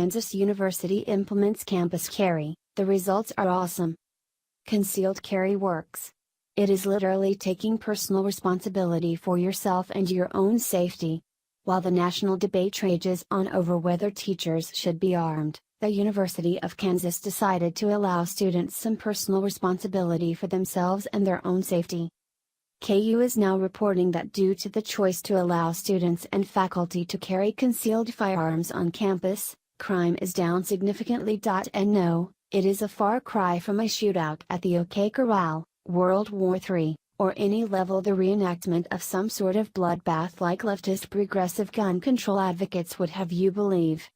Kansas University implements campus carry, the results are awesome. Concealed carry works. It is literally taking personal responsibility for yourself and your own safety. While the national debate rages on over whether teachers should be armed, the University of Kansas decided to allow students some personal responsibility for themselves and their own safety. KU is now reporting that due to the choice to allow students and faculty to carry concealed firearms on campus, crime is down significantly. And no, it is a far cry from a shootout at the OK Corral, World War III, or any level the reenactment of some sort of bloodbath like leftist progressive gun control advocates would have you believe.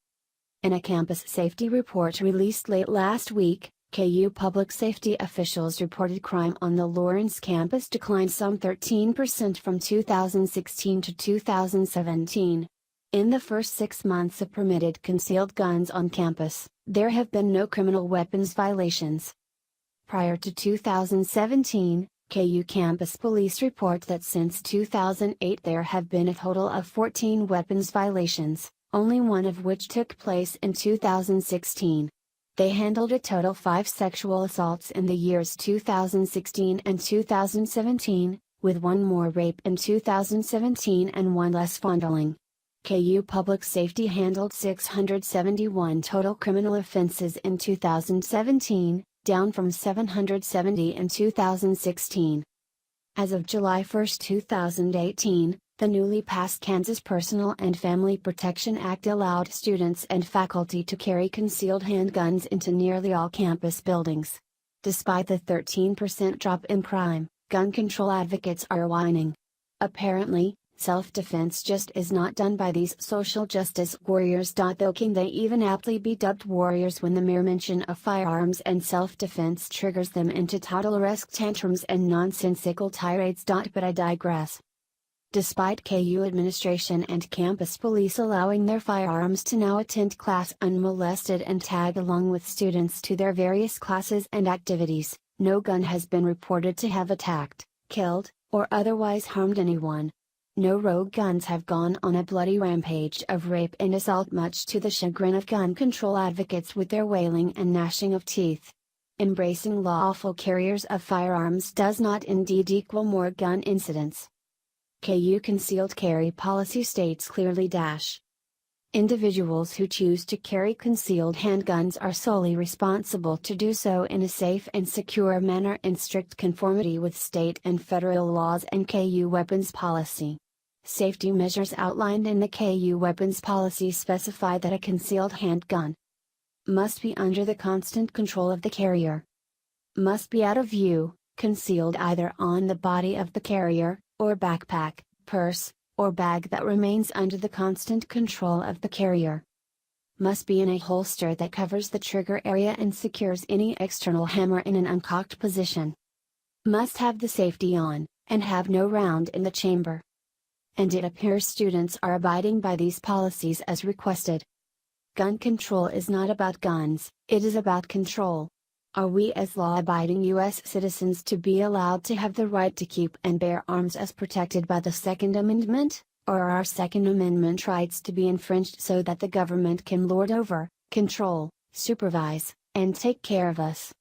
In a campus safety report released late last week, KU public safety officials reported crime on the Lawrence campus declined some 13% from 2016 to 2017. In the first 6 months of permitted concealed guns on campus, there have been no criminal weapons violations. Prior to 2017, KU campus police report that since 2008 there have been a total of 14 weapons violations, only one of which took place in 2016. They handled a total 5 sexual assaults in the years 2016 and 2017, with 1 more rape in 2017 and 1 less fondling. KU Public Safety handled 671 total criminal offenses in 2017, down from 770 in 2016. As of July 1, 2018, the newly passed Kansas Personal and Family Protection Act allowed students and faculty to carry concealed handguns into nearly all campus buildings. Despite the 13% drop in crime, gun control advocates are whining. Apparently, self-defense just is not done by these social justice warriors. Though can they even aptly be dubbed warriors when the mere mention of firearms and self-defense triggers them into toddleresque tantrums and nonsensical tirades. But I digress. Despite KU administration and campus police allowing their firearms to now attend class unmolested and tag along with students to their various classes and activities, no gun has been reported to have attacked, killed, or otherwise harmed anyone. No rogue guns have gone on a bloody rampage of rape and assault, much to the chagrin of gun control advocates with their wailing and gnashing of teeth. Embracing lawful carriers of firearms does not indeed equal more gun incidents. KU concealed carry policy states clearly. Individuals who choose to carry concealed handguns are solely responsible to do so in a safe and secure manner in strict conformity with state and federal laws and KU weapons policy. Safety measures outlined in the KU weapons policy specify that a concealed handgun must be under the constant control of the carrier, must be out of view, concealed either on the body of the carrier, or backpack, purse, or bag that remains under the constant control of the carrier. Must be in a holster that covers the trigger area and secures any external hammer in an uncocked position. Must have the safety on, and have no round in the chamber. And it appears students are abiding by these policies as requested. Gun control is not about guns, it is about control. Are we as law-abiding U.S. citizens to be allowed to have the right to keep and bear arms as protected by the Second Amendment, or are our Second Amendment rights to be infringed so that the government can lord over, control, supervise, and take care of us?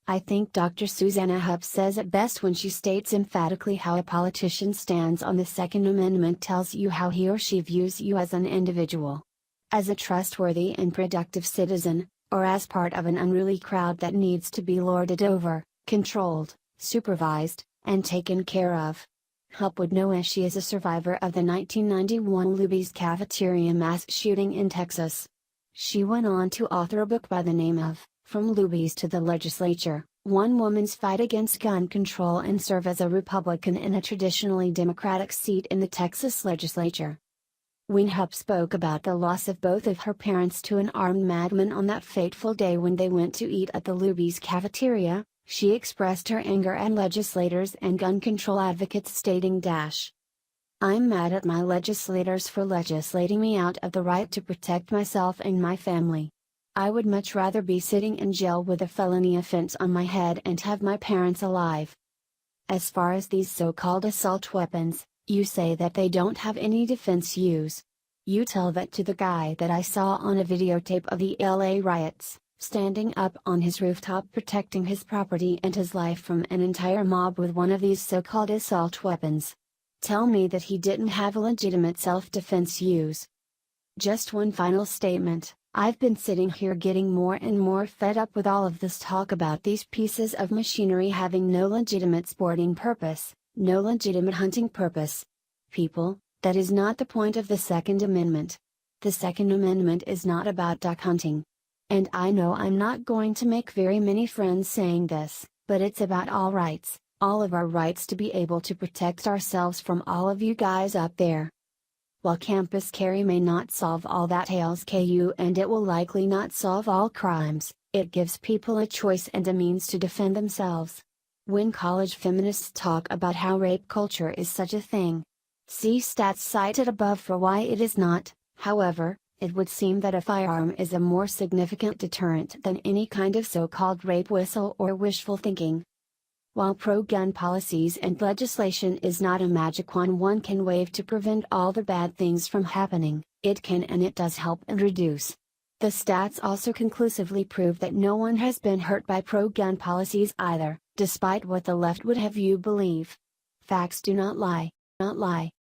I think Dr. Susanna Hupp says it best when she states emphatically how a politician stands on the Second Amendment tells you how he or she views you as an individual. As a trustworthy and productive citizen, or as part of an unruly crowd that needs to be lorded over, controlled, supervised, and taken care of. Hupp would know, as she is a survivor of the 1991 Luby's cafeteria mass shooting in Texas. She went on to author a book by the name of From Luby's to the Legislature, One Woman's Fight Against Gun Control, and serve as a Republican in a traditionally Democratic seat in the Texas legislature. When Hupp spoke about the loss of both of her parents to an armed madman on that fateful day when they went to eat at the Luby's cafeteria, she expressed her anger at legislators and gun control advocates, stating, "I'm mad at my legislators for legislating me out of the right to protect myself and my family. I would much rather be sitting in jail with a felony offense on my head and have my parents alive. As far as these so-called assault weapons, you say that they don't have any defense use. You tell that to the guy that I saw on a videotape of the LA riots, standing up on his rooftop protecting his property and his life from an entire mob with one of these so-called assault weapons. Tell me that he didn't have a legitimate self-defense use. Just one final statement. I've been sitting here getting more and more fed up with all of this talk about these pieces of machinery having no legitimate sporting purpose, no legitimate hunting purpose. People, that is not the point of the Second Amendment. The Second Amendment is not about duck hunting. And I know I'm not going to make very many friends saying this, but it's about all rights, all of our rights to be able to protect ourselves from all of you guys up there. While campus carry may not solve all that ails KU and it will likely not solve all crimes, it gives people a choice and a means to defend themselves. When college feminists talk about how rape culture is such a thing, see stats cited above for why it is not. However, it would seem that a firearm is a more significant deterrent than any kind of so-called rape whistle or wishful thinking. While pro-gun policies and legislation is not a magic wand one can wave to prevent all the bad things from happening, it can and it does help and reduce. The stats also conclusively prove that no one has been hurt by pro-gun policies either, despite what the left would have you believe. Facts do not lie.